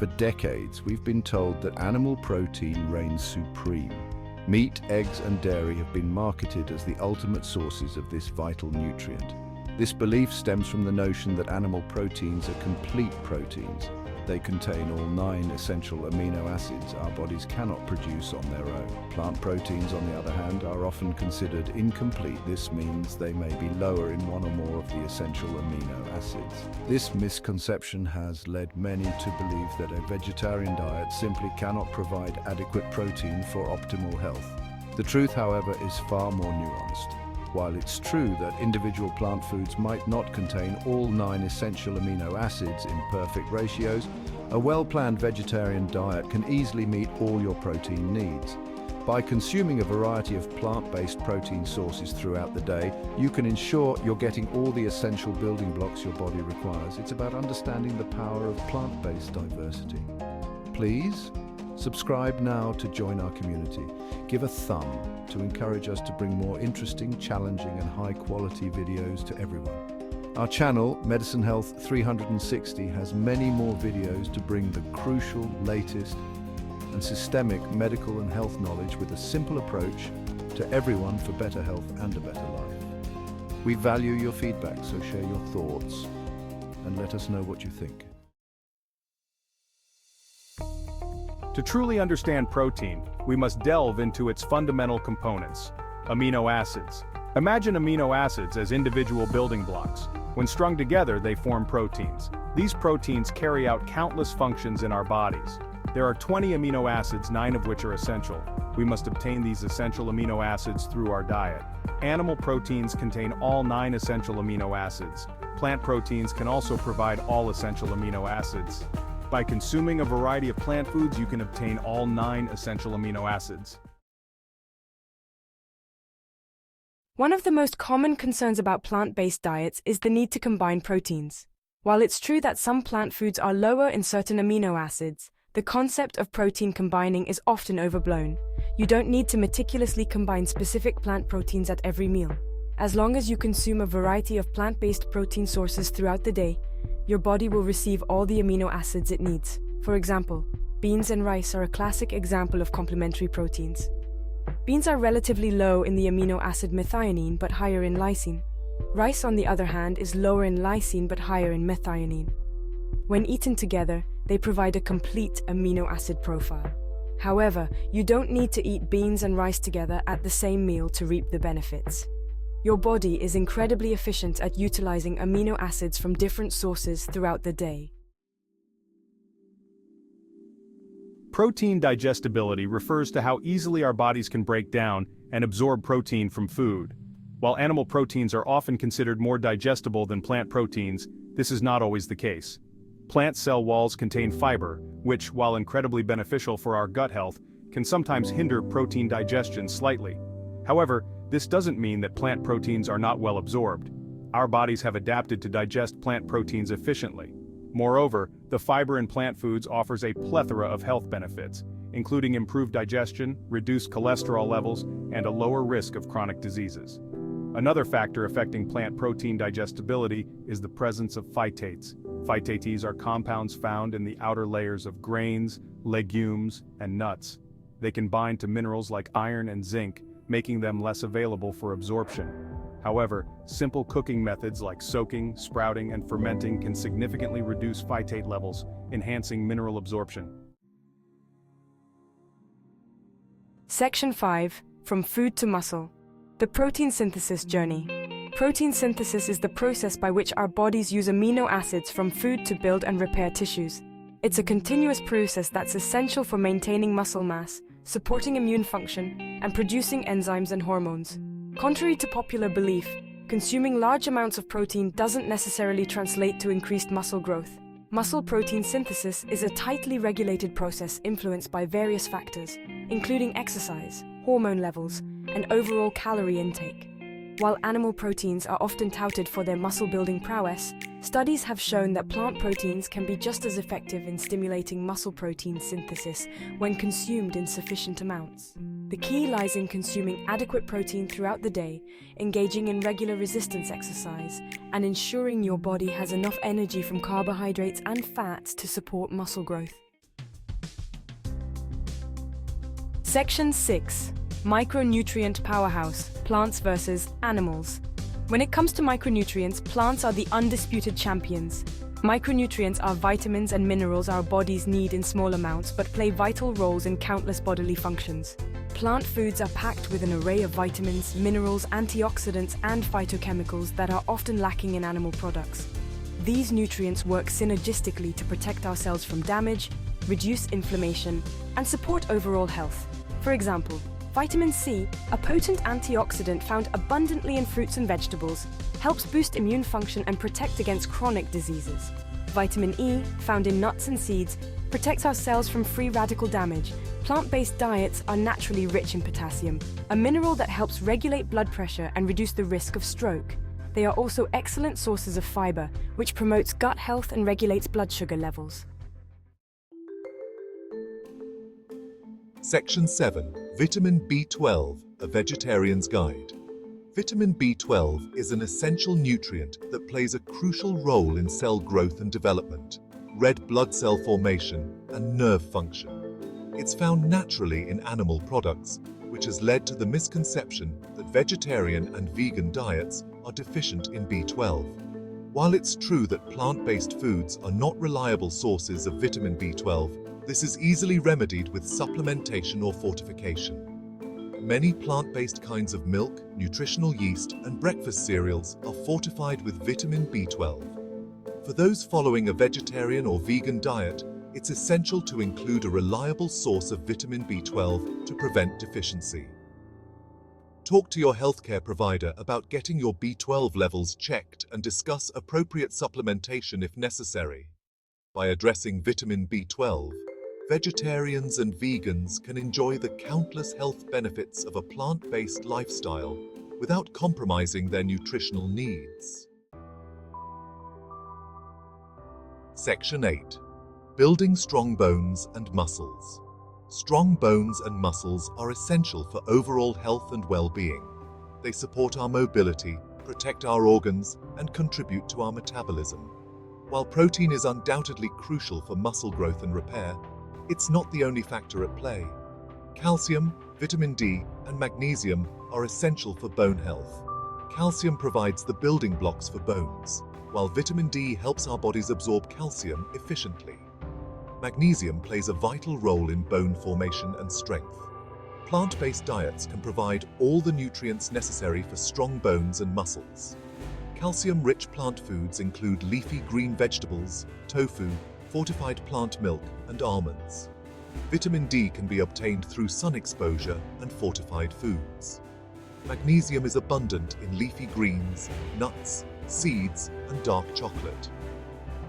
For decades, we've been told that animal protein reigns supreme. Meat, eggs, and dairy have been marketed as the ultimate sources of this vital nutrient. This belief stems from the notion that animal proteins are complete proteins. They contain all 9 essential amino acids our bodies cannot produce on their own. Plant proteins, on the other hand, are often considered incomplete. This means they may be lower in one or more of the essential amino acids. This misconception has led many to believe that a vegetarian diet simply cannot provide adequate protein for optimal health. The truth, however, is far more nuanced. While it's true that individual plant foods might not contain all 9 essential amino acids in perfect ratios, a well-planned vegetarian diet can easily meet all your protein needs. By consuming a variety of plant-based protein sources throughout the day, you can ensure you're getting all the essential building blocks your body requires. It's about understanding the power of plant-based diversity. Please subscribe now to join our community. Give a thumb to encourage us to bring more interesting, challenging, and high-quality videos to everyone. Our channel, Medicine Health 360, has many more videos to bring the crucial, latest, and systemic medical and health knowledge with a simple approach to everyone for better health and a better life. We value your feedback, so share your thoughts and let us know what you think. To truly understand protein, we must delve into its fundamental components, amino acids. Imagine amino acids as individual building blocks. When strung together, they form proteins. These proteins carry out countless functions in our bodies. There are 20 amino acids, 9 of which are essential. We must obtain these essential amino acids through our diet. Animal proteins contain all 9 essential amino acids. Plant proteins can also provide all essential amino acids. By consuming a variety of plant foods, you can obtain all 9 essential amino acids. One of the most common concerns about plant-based diets is the need to combine proteins. While it's true that some plant foods are lower in certain amino acids, the concept of protein combining is often overblown. You don't need to meticulously combine specific plant proteins at every meal. As long as you consume a variety of plant-based protein sources throughout the day, your body will receive all the amino acids it needs. For example, beans and rice are a classic example of complementary proteins. Beans are relatively low in the amino acid methionine but higher in lysine. Rice, on the other hand, is lower in lysine but higher in methionine. When eaten together, they provide a complete amino acid profile. However, you don't need to eat beans and rice together at the same meal to reap the benefits. Your body is incredibly efficient at utilizing amino acids from different sources throughout the day. Protein digestibility refers to how easily our bodies can break down and absorb protein from food. While animal proteins are often considered more digestible than plant proteins, this is not always the case. Plant cell walls contain fiber, which, while incredibly beneficial for our gut health, can sometimes hinder protein digestion slightly. However, this doesn't mean that plant proteins are not well absorbed. Our bodies have adapted to digest plant proteins efficiently. Moreover, the fiber in plant foods offers a plethora of health benefits, including improved digestion, reduced cholesterol levels, and a lower risk of chronic diseases. Another factor affecting plant protein digestibility is the presence of phytates. Phytates are compounds found in the outer layers of grains, legumes, and nuts. They can bind to minerals like iron and zinc, making them less available for absorption. However, simple cooking methods like soaking, sprouting, and fermenting can significantly reduce phytate levels, enhancing mineral absorption. Section 5. From food to muscle. The protein synthesis journey. Protein synthesis is the process by which our bodies use amino acids from food to build and repair tissues. It's a continuous process that's essential for maintaining muscle mass, supporting immune function, and producing enzymes and hormones. Contrary to popular belief, consuming large amounts of protein doesn't necessarily translate to increased muscle growth. Muscle protein synthesis is a tightly regulated process influenced by various factors, including exercise, hormone levels, and overall calorie intake. While animal proteins are often touted for their muscle-building prowess, studies have shown that plant proteins can be just as effective in stimulating muscle protein synthesis when consumed in sufficient amounts. The key lies in consuming adequate protein throughout the day, engaging in regular resistance exercise, and ensuring your body has enough energy from carbohydrates and fats to support muscle growth. Section 6. Micronutrient powerhouse, plants versus animals. When it comes to micronutrients, plants are the undisputed champions. Micronutrients are vitamins and minerals our bodies need in small amounts but play vital roles in countless bodily functions. Plant foods are packed with an array of vitamins, minerals, antioxidants, and phytochemicals that are often lacking in animal products. These nutrients work synergistically to protect our cells from damage, reduce inflammation, and support overall health. For example, vitamin C, a potent antioxidant found abundantly in fruits and vegetables, helps boost immune function and protect against chronic diseases. Vitamin E, found in nuts and seeds, protects our cells from free radical damage. Plant-based diets are naturally rich in potassium, a mineral that helps regulate blood pressure and reduce the risk of stroke. They are also excellent sources of fiber, which promotes gut health and regulates blood sugar levels. Section 7. Vitamin B12, a vegetarian's guide. Vitamin B12 is an essential nutrient that plays a crucial role in cell growth and development, red blood cell formation, and nerve function. It's found naturally in animal products, which has led to the misconception that vegetarian and vegan diets are deficient in B12. While it's true that plant-based foods are not reliable sources of vitamin B12, this is easily remedied with supplementation or fortification. Many plant-based kinds of milk, nutritional yeast, and breakfast cereals are fortified with vitamin B12. For those following a vegetarian or vegan diet, it's essential to include a reliable source of vitamin B12 to prevent deficiency. Talk to your healthcare provider about getting your B12 levels checked and discuss appropriate supplementation if necessary. By addressing vitamin B12, vegetarians and vegans can enjoy the countless health benefits of a plant-based lifestyle without compromising their nutritional needs. Section 8. Building strong bones and muscles. Strong bones and muscles are essential for overall health and well-being. They support our mobility, protect our organs, and contribute to our metabolism. While protein is undoubtedly crucial for muscle growth and repair, it's not the only factor at play. Calcium, vitamin D, and magnesium are essential for bone health. Calcium provides the building blocks for bones, while vitamin D helps our bodies absorb calcium efficiently. Magnesium plays a vital role in bone formation and strength. Plant-based diets can provide all the nutrients necessary for strong bones and muscles. Calcium-rich plant foods include leafy green vegetables, tofu, fortified plant milk, and almonds. Vitamin D can be obtained through sun exposure and fortified foods. Magnesium is abundant in leafy greens, nuts, seeds, and dark chocolate.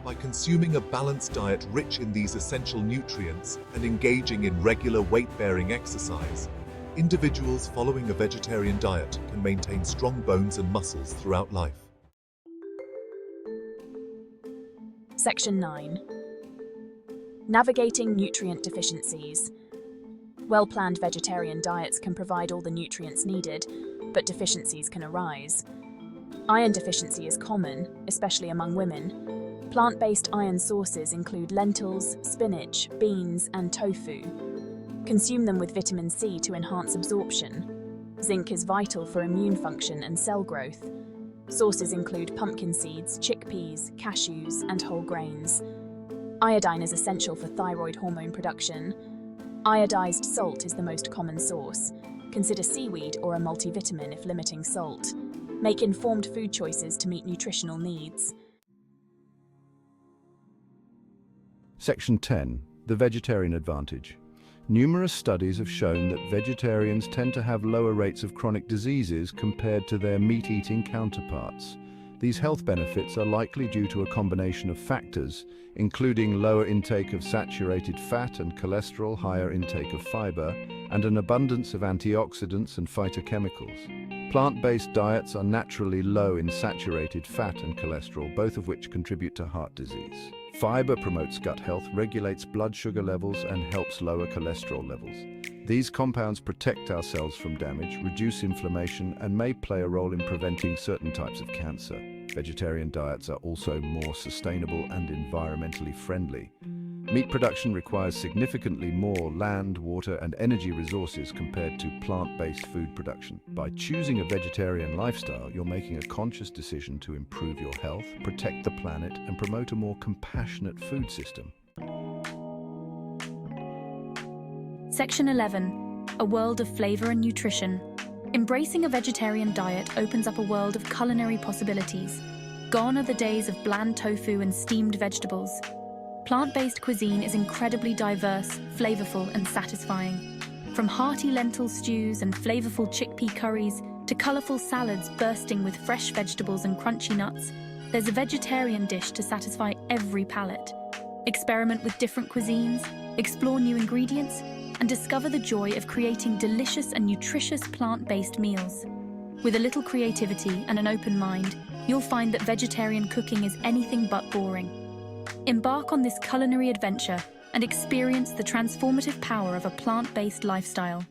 By consuming a balanced diet rich in these essential nutrients and engaging in regular weight-bearing exercise, individuals following a vegetarian diet can maintain strong bones and muscles throughout life. Section 9. Navigating nutrient deficiencies. Well-planned vegetarian diets can provide all the nutrients needed, but deficiencies can arise. Iron deficiency is common, especially among women. Plant-based iron sources include lentils, spinach, beans, and tofu. Consume them with vitamin C to enhance absorption. Zinc is vital for immune function and cell growth. Sources include pumpkin seeds, chickpeas, cashews, and whole grains. Iodine is essential for thyroid hormone production. Iodized salt is the most common source. Consider seaweed or a multivitamin if limiting salt. Make informed food choices to meet nutritional needs. Section 10. The vegetarian advantage. Numerous studies have shown that vegetarians tend to have lower rates of chronic diseases compared to their meat-eating counterparts. These health benefits are likely due to a combination of factors, including lower intake of saturated fat and cholesterol, higher intake of fiber, and an abundance of antioxidants and phytochemicals. Plant-based diets are naturally low in saturated fat and cholesterol, both of which contribute to heart disease. Fiber promotes gut health, regulates blood sugar levels, and helps lower cholesterol levels. These compounds protect our cells from damage, reduce inflammation, and may play a role in preventing certain types of cancer. Vegetarian diets are also more sustainable and environmentally friendly. Meat production requires significantly more land, water, and energy resources compared to plant-based food production. By choosing a vegetarian lifestyle, you're making a conscious decision to improve your health, protect the planet, and promote a more compassionate food system. Section 11. A world of flavor and nutrition. Embracing a vegetarian diet opens up a world of culinary possibilities. Gone are the days of bland tofu and steamed vegetables. Plant-based cuisine is incredibly diverse, flavorful, and satisfying. From hearty lentil stews and flavorful chickpea curries to colorful salads bursting with fresh vegetables and crunchy nuts, there's a vegetarian dish to satisfy every palate. Experiment with different cuisines, explore new ingredients, and discover the joy of creating delicious and nutritious plant-based meals. With a little creativity and an open mind, you'll find that vegetarian cooking is anything but boring. Embark on this culinary adventure and experience the transformative power of a plant-based lifestyle.